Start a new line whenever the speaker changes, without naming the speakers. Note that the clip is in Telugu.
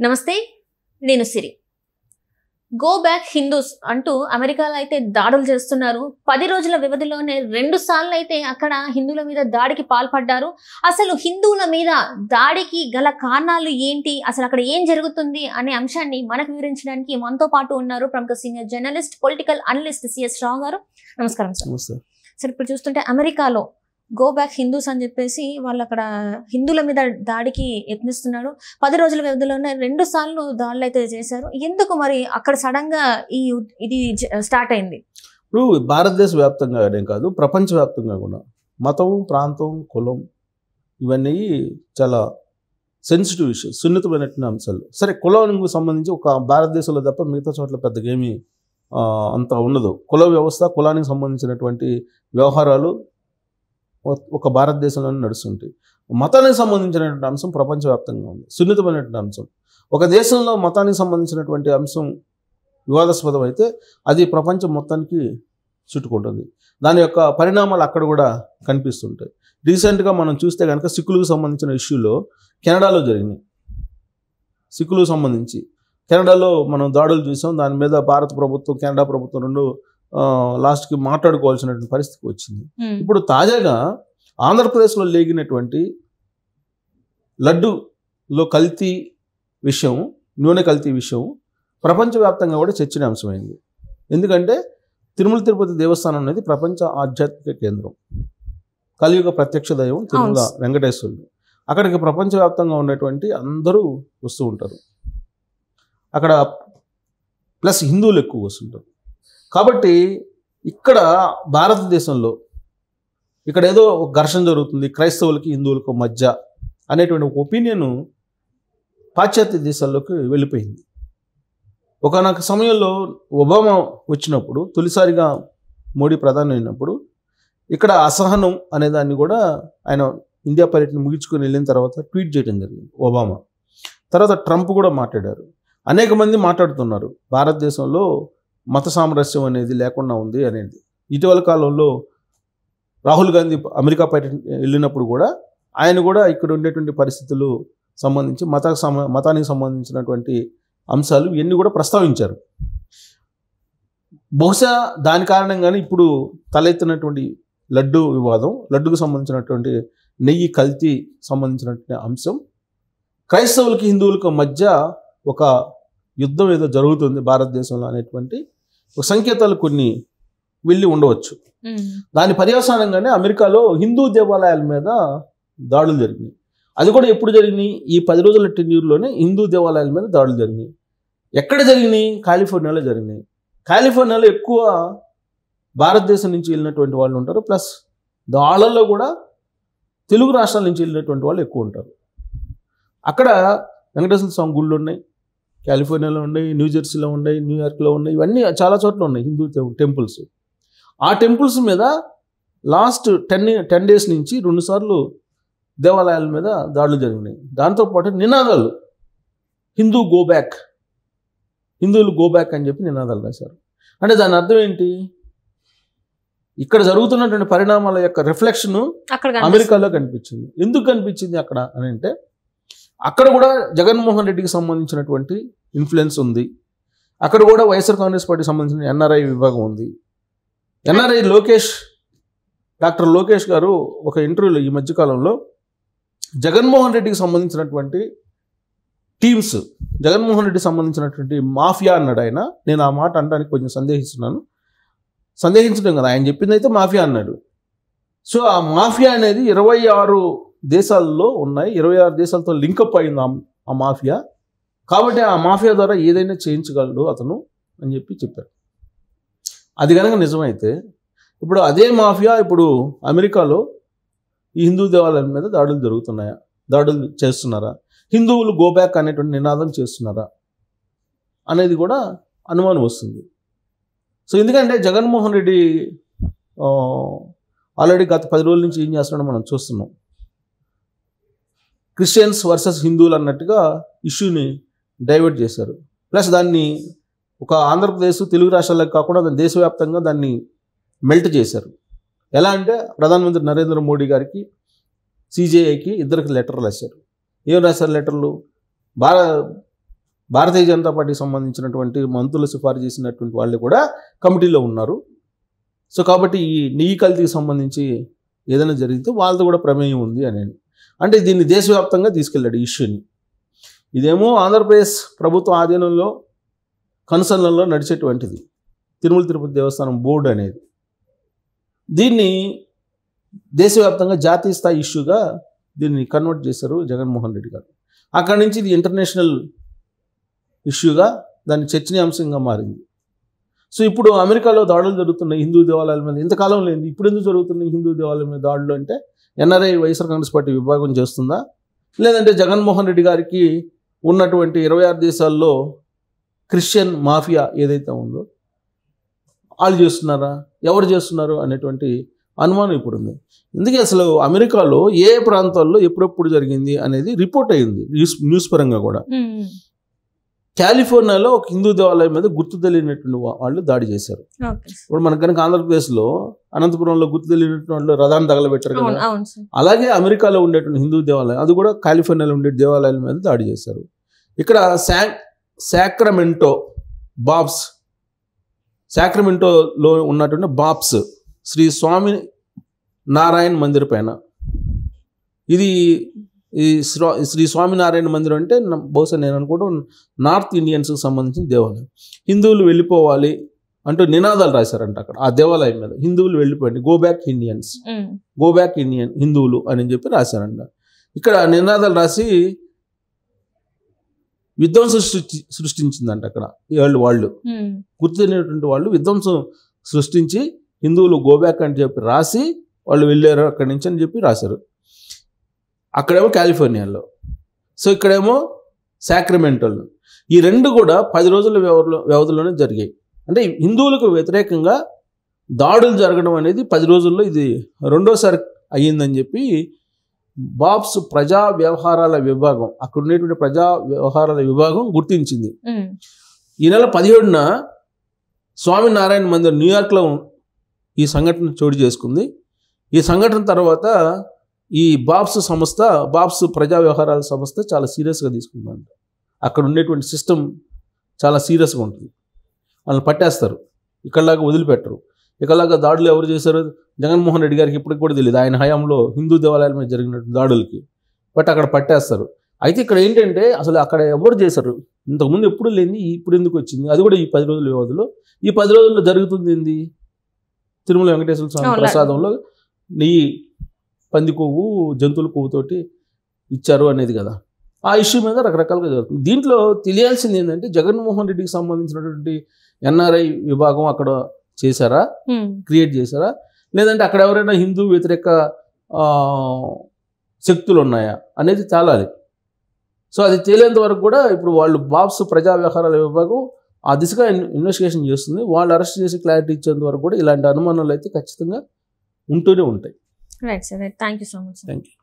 నమస్తే, నేను సిరి. గో బ్యాక్ హిందూస్ అంటూ అమెరికాలో అయితే దాడులు చేస్తున్నారు. 10 రోజుల వ్యవధిలోనే 2 సార్లు అయితే అక్కడ హిందువుల మీద దాడికి పాల్పడ్డారు. అసలు హిందువుల మీద దాడికి గల కారణాలు ఏంటి, అసలు అక్కడ ఏం జరుగుతుంది అనే అంశాన్ని మనకు వివరించడానికి మనతో పాటు ఉన్నారు ప్రముఖ senior journalist, political analyst CS Rao garu. నమస్కారం సార్. సార్, ఇప్పుడు చూస్తుంటే అమెరికాలో గో బ్యాక్ హిందూస్ అని చెప్పేసి వాళ్ళు అక్కడ హిందువుల మీద దాడికి యత్నిస్తున్నారు. 10 రోజుల వ్యవధిలోనే 2 సార్లు దాడులు అయితే చేశారు. ఎందుకు మరి అక్కడ సడన్ గా ఇది స్టార్ట్ అయింది?
ఇప్పుడు భారతదేశ వ్యాప్తంగా కాదు, ప్రపంచవ్యాప్తంగా కూడా మతం, ప్రాంతం, కులం ఇవన్నీ చాలా సెన్సిటివ్ ఇష్యూస్, సున్నితమైనటువంటి అంశాలు. సరే, కులానికి సంబంధించి ఒక భారతదేశంలో తప్ప మిగతా చోట్ల పెద్దగా ఏమీ అంత ఉండదు. కుల వ్యవస్థ, కులానికి సంబంధించినటువంటి వ్యవహారాలు ఒక భారతదేశంలోనే నడుస్తుంటాయి. మతానికి సంబంధించినటువంటి అంశం ప్రపంచవ్యాప్తంగా ఉంది, సున్నితమైనటువంటి అంశం. ఒక దేశంలో మతానికి సంబంధించినటువంటి అంశం వివాదాస్పదం అయితే అది ప్రపంచం మొత్తానికి చుట్టుకుంటుంది. దాని యొక్క పరిణామాలు అక్కడ కూడా కనిపిస్తుంటాయి. రీసెంట్గా మనం చూస్తే కనుక సిక్కులకు సంబంధించిన ఇష్యూలో కెనడాలో జరిగినాయి. సిక్కులకు సంబంధించి కెనడాలో మనం దాడులు చూసాం. దాని మీద భారత ప్రభుత్వం, కెనడా ప్రభుత్వం రెండు లాస్ట్కి మాట్లాడుకోవాల్సినటువంటి పరిస్థితి వచ్చింది. ఇప్పుడు తాజాగా ఆంధ్రప్రదేశ్లో లేగినటువంటి లడ్డూలో కల్తీ విషయం, నూనె కల్తీ విషయం ప్రపంచవ్యాప్తంగా కూడా చర్చనీయాంశమైంది. ఎందుకంటే తిరుమల తిరుపతి దేవస్థానం అనేది ప్రపంచ ఆధ్యాత్మిక కేంద్రం, కలియుగ ప్రత్యక్ష దైవం తిరుమల వెంకటేశ్వరుడు. అక్కడికి ప్రపంచవ్యాప్తంగా ఉన్నటువంటి అందరూ వస్తూ ఉంటారు. అక్కడ ప్లస్ హిందువులు ఎక్కువ వస్తుంటారు. కాబట్టి ఇక్కడ భారతదేశంలో ఇక్కడ ఏదో ఒక ఘర్షణ జరుగుతుంది క్రైస్తవులకి హిందువులకు మధ్య అనేటువంటి ఒక ఒపీనియన్ పాశ్చాత్య దేశాల్లోకి వెళ్ళిపోయింది. ఒకనొక సమయంలో ఒబామా వచ్చినప్పుడు, తొలిసారిగా మోడీ ప్రధాని అయినప్పుడు ఇక్కడ అసహనం అనే దాన్ని కూడా ఆయన ఇండియా పర్యటన ముగించుకొని వెళ్ళిన తర్వాత ట్వీట్ చేయడం జరిగింది ఒబామా. తర్వాత ట్రంప్ కూడా మాట్లాడారు. అనేక మంది మాట్లాడుతున్నారు భారతదేశంలో మత సామరస్యం అనేది లేకుండా ఉంది అనేది. ఇటీవల కాలంలో రాహుల్ గాంధీ అమెరికా పర్యటన వెళ్ళినప్పుడు కూడా ఆయన కూడా ఇక్కడ ఉండేటువంటి పరిస్థితులు సంబంధించి మతానికి సంబంధించినటువంటి అంశాలు ఇవన్నీ కూడా ప్రస్తావించారు. బహుశా దాని కారణంగానే ఇప్పుడు తలెత్తినటువంటి లడ్డు వివాదం, లడ్డుకు సంబంధించినటువంటి నెయ్యి కల్తీ సంబంధించినటువంటి అంశం, క్రైస్తవులకి హిందువులకు మధ్య ఒక యుద్ధం ఏదో జరుగుతుంది భారతదేశంలో అనేటువంటి సంకేతాలు కొన్ని వెళ్ళి ఉండవచ్చు. దాని పర్యవసానంగానే అమెరికాలో హిందూ దేవాలయాల మీద దాడులు జరిగినాయి. అది కూడా ఎప్పుడు జరిగినాయి? ఈ 10 రోజుల టెన్యూర్లోనే హిందూ దేవాలయాల మీద దాడులు జరిగినాయి. ఎక్కడ జరిగినాయి? కాలిఫోర్నియాలో జరిగినాయి. కాలిఫోర్నియాలో ఎక్కువ భారతదేశం నుంచి వెళ్ళినటువంటి వాళ్ళు ఉంటారు. ప్లస్ వాళ్ళల్లో కూడా తెలుగు రాష్ట్రాల నుంచి వెళ్ళినటువంటి వాళ్ళు ఎక్కువ ఉంటారు. అక్కడ వెంకటేశ్వర స్వామి గుళ్ళు ఉన్నాయి, కాలిఫోర్నియాలో ఉన్నాయి, న్యూజెర్సీలో ఉన్నాయి, న్యూయార్క్లో ఉన్నాయి, ఇవన్నీ చాలా చోట్ల ఉన్నాయి హిందూ టెంపుల్స్. ఆ టెంపుల్స్ మీద లాస్ట్ 10 డేస్ నుంచి 2 సార్లు దేవాలయాల మీద దాడులు జరిగినాయి. దాంతోపాటు నినాదాలు, హిందూ గో బ్యాక్, హిందువులు గో బ్యాక్ అని చెప్పి నినాదాలు రాశారు. అంటే దాని అర్థం ఏంటి? ఇక్కడ జరుగుతున్నటువంటి పరిణామాల యొక్క రిఫ్లెక్షన్ అమెరికాలో కనిపించింది. ఎందుకు కనిపించింది అక్కడ అని అంటే, అక్కడ కూడా జగన్మోహన్ రెడ్డికి సంబంధించినటువంటి ఇన్ఫ్లుయెన్స్ ఉంది. అక్కడ కూడా వైఎస్ఆర్ కాంగ్రెస్ పార్టీకి సంబంధించిన ఎన్ఆర్ఐ విభాగం ఉంది. ఎన్ఆర్ఐ డాక్టర్ లోకేష్ గారు ఒక ఇంటర్వ్యూలో ఈ మధ్యకాలంలో జగన్మోహన్ రెడ్డికి సంబంధించినటువంటి టీమ్స్, జగన్మోహన్ రెడ్డికి సంబంధించినటువంటి మాఫియా అన్నాడు ఆయన. నేను ఆ మాట అనడానికి కొంచెం సందేహించడం కదా, ఆయన చెప్పింది అయితే మాఫియా అన్నాడు. సో ఆ మాఫియా అనేది 26 దేశాల్లో ఉన్నాయి, 26 దేశాలతో లింకప్ అయింది ఆ మాఫియా. కాబట్టి ఆ మాఫియా ద్వారా ఏదైనా చేయించగలడు అతను అని చెప్పారు. అది కనుక నిజమైతే ఇప్పుడు అదే మాఫియా ఇప్పుడు అమెరికాలో ఈ హిందూ దేవాలయాల మీద దాడులు జరుగుతున్నాయా, దాడులు చేస్తున్నారా, హిందువులు గో బ్యాక్ అనేటువంటి నినాదం చేస్తున్నారా అనేది కూడా అనుమానం వస్తుంది. సో ఎందుకంటే జగన్మోహన్ రెడ్డి ఆల్రెడీ గత 10 రోజుల నుంచి ఏం చేస్తున్నాడో మనం చూస్తున్నాం. క్రిస్టియన్స్ వర్సెస్ హిందువులు అన్నట్టుగా ఇష్యూని డైవర్ట్ చేశారు. ప్లస్ దాన్ని ఒక ఆంధ్రప్రదేశ్, తెలుగు రాష్ట్రాలకు కాకుండా దాన్ని దేశవ్యాప్తంగా దాన్ని మెల్ట్ చేశారు. ఎలా అంటే ప్రధానమంత్రి నరేంద్ర మోడీ గారికి, సిజేఐకి ఇద్దరికి లెటర్లు రాశారు. ఏం రాశారు లెటర్లు? భారతీయ జనతా పార్టీకి సంబంధించినటువంటి మంత్రులు సిఫారసు చేసినటువంటి వాళ్ళు కూడా కమిటీలో ఉన్నారు. సో కాబట్టి ఈ నెయ్యి కల్తీకి సంబంధించి ఏదైనా జరిగితే వాళ్ళతో కూడా ప్రమేయం ఉంది అని, అంటే దీన్ని దేశవ్యాప్తంగా తీసుకెళ్ళాడు ఈ ఇష్యూని. ఇదేమో ఆంధ్రప్రదేశ్ ప్రభుత్వ ఆధీనంలో కన్సర్న్లలో నడిచేటువంటిది తిరుమల తిరుపతి దేవస్థానం బోర్డు అనేది. దీన్ని దేశవ్యాప్తంగా జాతీయ స్థాయి ఇష్యూగా దీన్ని కన్వర్ట్ చేశారు జగన్మోహన్ రెడ్డి గారు. అక్కడి నుంచి ఇది ఇంటర్నేషనల్ ఇష్యూగా దాన్ని చర్చనీయాంశంగా మారింది. సో ఇప్పుడు అమెరికాలో దాడులు జరుగుతున్నాయి హిందూ దేవాలయాల మీద. ఇంతకాలం లేదు, ఇప్పుడు ఎందుకు జరుగుతున్నాయి హిందూ దేవాలయాల మీద దాడులు అంటే ఎన్ఆర్ఐ వైఎస్ఆర్ కాంగ్రెస్ పార్టీ విభాగం చేస్తుందా, లేదంటే జగన్మోహన్ రెడ్డి గారికి ఉన్నటువంటి 26 దేశాల్లో క్రిస్టియన్ మాఫియా ఏదైతే ఉందో వాళ్ళు చేస్తున్నారా, ఎవరు చేస్తున్నారు అనేటువంటి అనుమానం ఇప్పుడు ఉంది. ఎందుకే అసలు అమెరికాలో ఏ ప్రాంతాల్లో ఎప్పుడెప్పుడు జరిగింది అనేది రిపోర్ట్ అయింది న్యూస్ పరంగా కూడా. కాలిఫోర్నియాలో ఒక హిందూ దేవాలయం మీద గుర్తు తెలియనటువంటి వాళ్ళు దాడి చేశారు. ఇప్పుడు మనకు కనుక ఆంధ్రప్రదేశ్లో అనంతపురంలో గుర్తు తెలియనటువంటి వాళ్ళు రథాన్ని తగలబెట్టారు కదా, అలాగే అమెరికాలో ఉండేటువంటి హిందూ దేవాలయం అది కూడా కాలిఫోర్నియాలో ఉండే దేవాలయాల మీద దాడి చేశారు. ఇక్కడ శాక్రమెంటోలో ఉన్నటువంటి బాబ్స్ శ్రీ స్వామి నారాయణ మందిర్ పైన, ఇది ఈ శ్రీ స్వామినారాయణ మందిరం అంటే బహుశా నేను అనుకోవడం నార్త్ ఇండియన్స్కి సంబంధించిన దేవాలయం. హిందువులు వెళ్ళిపోవాలి అంటూ నినాదాలు రాశారంట అక్కడ ఆ దేవాలయం మీద. హిందువులు వెళ్ళిపోండి, go back Indians, go back Indian హిందువులు అని చెప్పి రాశారంట. ఇక్కడ నినాదాలు రాసి విధ్వంసం సృష్టించిందంట అక్కడ వాళ్ళు గుర్తున్నటువంటి వాళ్ళు విధ్వంసం సృష్టించి హిందువులు గో బ్యాక్ అని చెప్పి రాసి వాళ్ళు వెళ్ళారు అక్కడి నుంచి అని చెప్పి రాశారు. అక్కడేమో కాలిఫోర్నియాలో, సో ఇక్కడేమో శాక్రమెంటోలో. ఈ రెండు కూడా 10 రోజుల వ్యవధిలోనే జరిగాయి. అంటే హిందువులకు వ్యతిరేకంగా దాడులు జరగడం అనేది 10 రోజుల్లో ఇది రెండోసారి అయ్యిందని చెప్పి బాబ్స్ ప్రజా వ్యవహారాల విభాగం, అక్కడ ఉండేటువంటి ప్రజా వ్యవహారాల విభాగం గుర్తించింది. ఈ నెల 17న స్వామినారాయణ మందిర్ న్యూయార్క్లో ఈ సంఘటన చోటు చేసుకుంది. ఈ సంఘటన తర్వాత ఈ బాబ్స్ ప్రజా వ్యవహారాల సంస్థ చాలా సీరియస్గా తీసుకుందంట. అక్కడ ఉండేటువంటి సిస్టమ్ చాలా సీరియస్గా ఉంటుంది. వాళ్ళని పట్టేస్తారు, ఇక్కడలాగా వదిలిపెట్టరు. ఇక్కడలాగా దాడులు ఎవరు చేశారు జగన్మోహన్ రెడ్డి గారికి ఇప్పటికి కూడా తెలియదు, ఆయన హయాంలో హిందూ దేవాలయాల మీద జరిగినట్టు దాడులకి. బట్ అక్కడ పట్టేస్తారు. అయితే ఇక్కడ ఏంటంటే అసలు అక్కడ ఎవరు చేశారు, ఇంతకుముందు ఎప్పుడు లేని ఇప్పుడు ఎందుకు వచ్చింది, అది కూడా ఈ 10 రోజుల వ్యవధిలో. ఈ 10 రోజుల్లో జరుగుతుంది ఏంది, తిరుమల వెంకటేశ్వర స్వామి ప్రసాదంలో నెయ్యి పంది కొవ్వు జంతువుల కొవ్వుతోటి ఇచ్చారు అనేది కదా, ఆ ఇష్యూ మీద రకరకాలుగా జరుగుతుంది. దీంట్లో తెలియాల్సింది ఏంటంటే జగన్మోహన్ రెడ్డికి సంబంధించినటువంటి ఎన్ఆర్ఐ విభాగం అక్కడ చేశారా, క్రియేట్ చేశారా, లేదంటే అక్కడ ఎవరైనా హిందూ వ్యతిరేక శక్తులు ఉన్నాయా అనేది తేలాలి. సో అది తేలేంత వరకు కూడా ఇప్పుడు వాళ్ళు బాబ్స్ ప్రజా వ్యవహారాల విభాగం ఆ దిశగా ఇన్వెస్టిగేషన్ చేస్తుంది. వాళ్ళు అరెస్ట్ చేసి క్లారిటీ ఇచ్చేంత వరకు కూడా ఇలాంటి అనుమానాలు అయితే ఖచ్చితంగా ఉంటూనే ఉంటాయి.
Right sir, thank you so much.
Thank you.